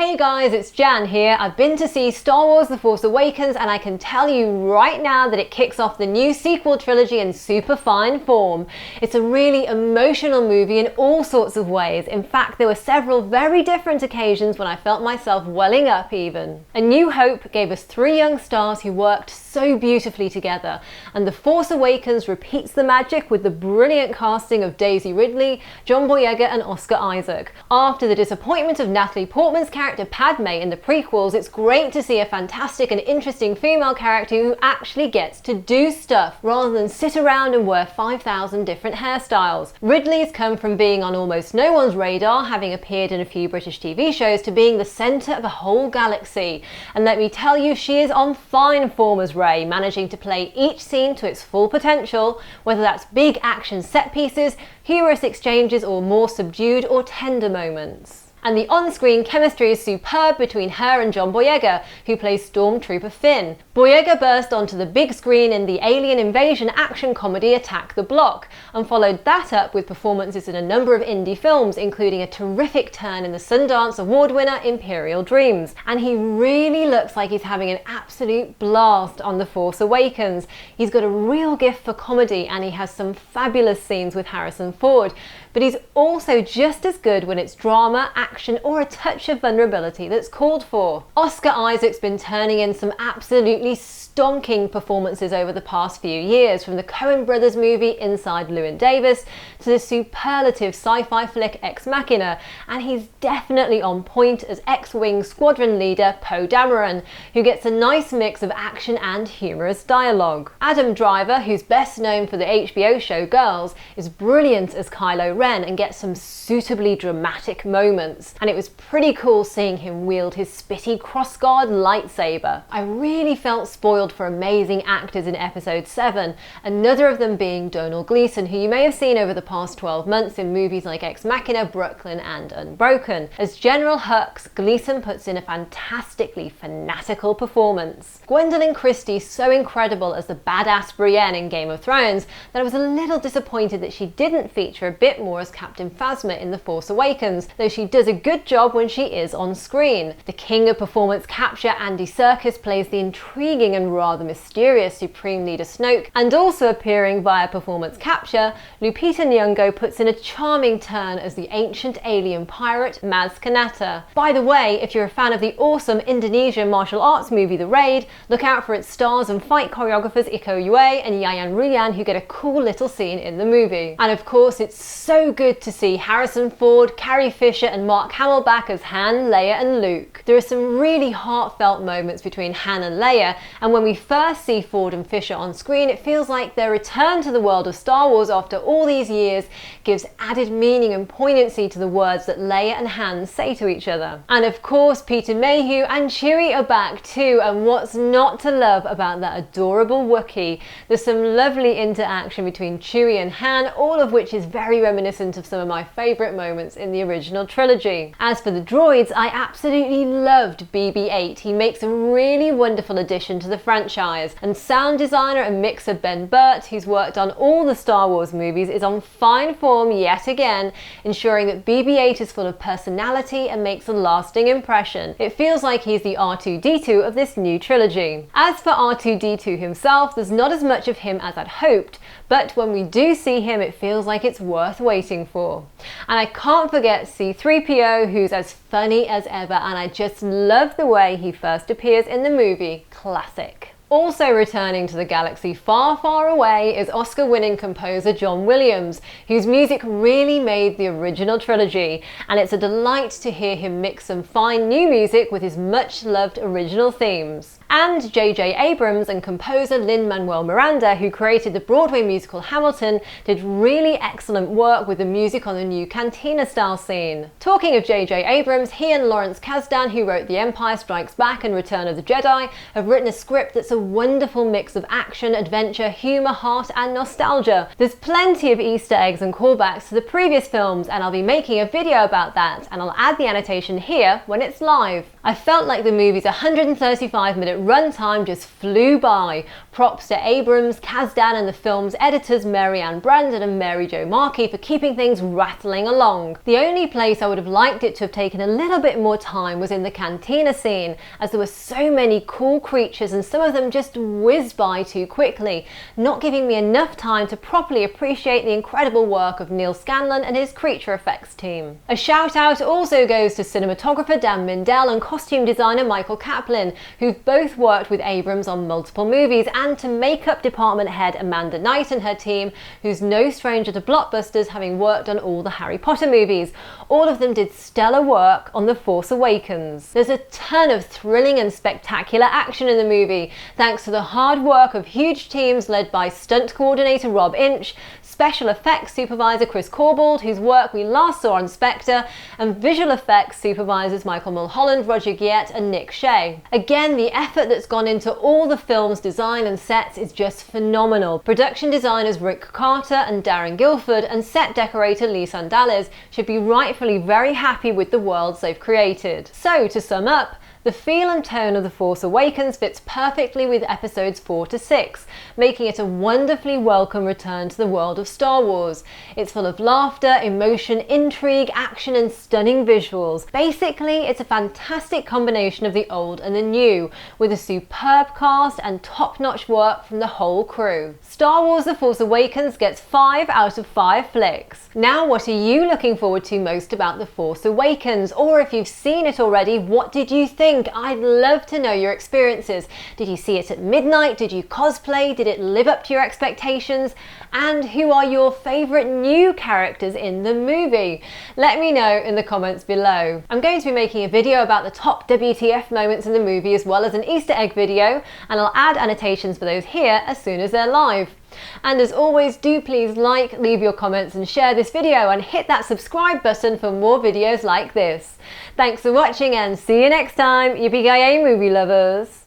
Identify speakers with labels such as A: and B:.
A: Hey guys, it's Jan here. I've been to see Star Wars The Force Awakens and I can tell you right now that it kicks off the new sequel trilogy in super fine form. It's a really emotional movie in all sorts of ways. In fact, there were several very different occasions when I felt myself welling up even. A New Hope gave us three young stars who worked so beautifully together, and The Force Awakens repeats the magic with the brilliant casting of Daisy Ridley, John Boyega and Oscar Isaac. After the disappointment of Natalie Portman's character Padme in the prequels, it's great to see a fantastic and interesting female character who actually gets to do stuff rather than sit around and wear 5,000 different hairstyles. Ridley's come from being on almost no one's radar, having appeared in a few British TV shows, to being the centre of a whole galaxy. And let me tell you, she is on fine form as Rey, managing to play each scene to its full potential, whether that's big action set pieces, humorous exchanges, or more subdued or tender moments. And the on-screen chemistry is superb between her and John Boyega, who plays Stormtrooper Finn. Boyega burst onto the big screen in the alien invasion action comedy Attack the Block, and followed that up with performances in a number of indie films, including a terrific turn in the Sundance Award winner Imperial Dreams. And he really looks like he's having an absolute blast on The Force Awakens. He's got a real gift for comedy and he has some fabulous scenes with Harrison Ford, but he's also just as good when it's drama, action, or a touch of vulnerability that's called for. Oscar Isaac's been turning in some absolutely stonking performances over the past few years, from the Coen brothers movie Inside Llewyn Davis to the superlative sci-fi flick Ex Machina, and he's definitely on point as X-Wing squadron leader Poe Dameron, who gets a nice mix of action and humorous dialogue. Adam Driver, who's best known for the HBO show Girls, is brilliant as Kylo Ren and gets some suitably dramatic moments, and it was pretty cool seeing him wield his spitty crossguard lightsaber. I really felt spoiled for amazing actors in episode 7, another of them being Domhnall Gleeson, who you may have seen over the past 12 months in movies like Ex Machina, Brooklyn and Unbroken. As General Hux, Gleeson puts in a fantastically fanatical performance. Gwendolyn Christie's so incredible as the badass Brienne in Game of Thrones that I was a little disappointed that she didn't feature a bit more as Captain Phasma in The Force Awakens, though she does a good job when she is on screen. The king of performance capture, Andy Serkis, plays the intriguing and rather mysterious Supreme Leader Snoke, and also appearing via performance capture, Lupita Nyong'o puts in a charming turn as the ancient alien pirate Maz Kanata. By the way, if you're a fan of the awesome Indonesian martial arts movie The Raid, look out for its stars and fight choreographers Iko Uwais and Yayan Ruhian, who get a cool little scene in the movie. And of course, it's so good to see Harrison Ford, Carrie Fisher and Mark Hamill back as Han, Leia and Luke. There are some really heartfelt moments between Han and Leia, and when we first see Ford and Fisher on screen, it feels like their return to the world of Star Wars after all these years gives added meaning and poignancy to the words that Leia and Han say to each other. And of course, Peter Mayhew and Chewie are back too, and what's not to love about that adorable Wookiee? There's some lovely interaction between Chewie and Han, all of which is very reminiscent of some of my favourite moments in the original trilogy. As for the droids, I absolutely loved BB-8. He makes a really wonderful addition to the franchise, and sound designer and mixer Ben Burtt, who's worked on all the Star Wars movies, is on fine form yet again, ensuring that BB-8 is full of personality and makes a lasting impression. It feels like he's the R2-D2 of this new trilogy. As for R2-D2 himself, there's not as much of him as I'd hoped, but when we do see him, it feels like it's worth waiting for. And I can't forget C-3PO, who's as funny as ever, and I just love the way he first appears in the movie. Classic. Also returning to the galaxy far, far away is Oscar-winning composer John Williams, whose music really made the original trilogy, and it's a delight to hear him mix some fine new music with his much-loved original themes. And J.J. Abrams and composer Lin-Manuel Miranda, who created the Broadway musical Hamilton, did really excellent work with the music on the new Cantina-style scene. Talking of J.J. Abrams, he and Lawrence Kasdan, who wrote The Empire Strikes Back and Return of the Jedi, have written a script that's a wonderful mix of action, adventure, humour, heart and nostalgia. There's plenty of Easter eggs and callbacks to the previous films, and I'll be making a video about that, and I'll add the annotation here when it's live. I felt like the movie's 135-minute runtime just flew by. Props to Abrams, Kasdan and the film's editors Mary Ann Brandon and Mary Jo Markey for keeping things rattling along. The only place I would have liked it to have taken a little bit more time was in the cantina scene, as there were so many cool creatures and some of them just whizzed by too quickly, not giving me enough time to properly appreciate the incredible work of Neil Scanlon and his creature effects team. A shout out also goes to cinematographer Dan Mindell and costume designer Michael Kaplan, who've both worked with Abrams on multiple movies, and to makeup department head Amanda Knight and her team, who's no stranger to blockbusters, having worked on all the Harry Potter movies. All of them did stellar work on The Force Awakens. There's a ton of thrilling and spectacular action in the movie, thanks to the hard work of huge teams led by stunt coordinator Rob Inch, special effects supervisor Chris Corbould, whose work we last saw on Spectre, and visual effects supervisors Michael Mulholland, Roger Guillet and Nick Shea. Again, the effort that's gone into all the film's design and sets is just phenomenal. Production designers Rick Carter and Darren Guilford and set decorator Lee Sandales should be rightfully very happy with the worlds they've created. So, to sum up, the feel and tone of The Force Awakens fits perfectly with episodes 4 to 6, making it a wonderfully welcome return to the world of Star Wars. It's full of laughter, emotion, intrigue, action and stunning visuals. Basically, it's a fantastic combination of the old and the new, with a superb cast and top-notch work from the whole crew. Star Wars The Force Awakens gets 5 out of 5 flicks. Now, what are you looking forward to most about The Force Awakens? Or if you've seen it already, what did you think? I'd love to know your experiences. Did you see it at midnight? Did you cosplay? Did it live up to your expectations? And who are your favourite new characters in the movie? Let me know in the comments below. I'm going to be making a video about the top WTF moments in the movie, as well as an Easter egg video, and I'll add annotations for those here as soon as they're live. And as always, do please like, leave your comments and share this video, and hit that subscribe button for more videos like this. Thanks for watching and see you next time, yippee-ki-yay movie lovers!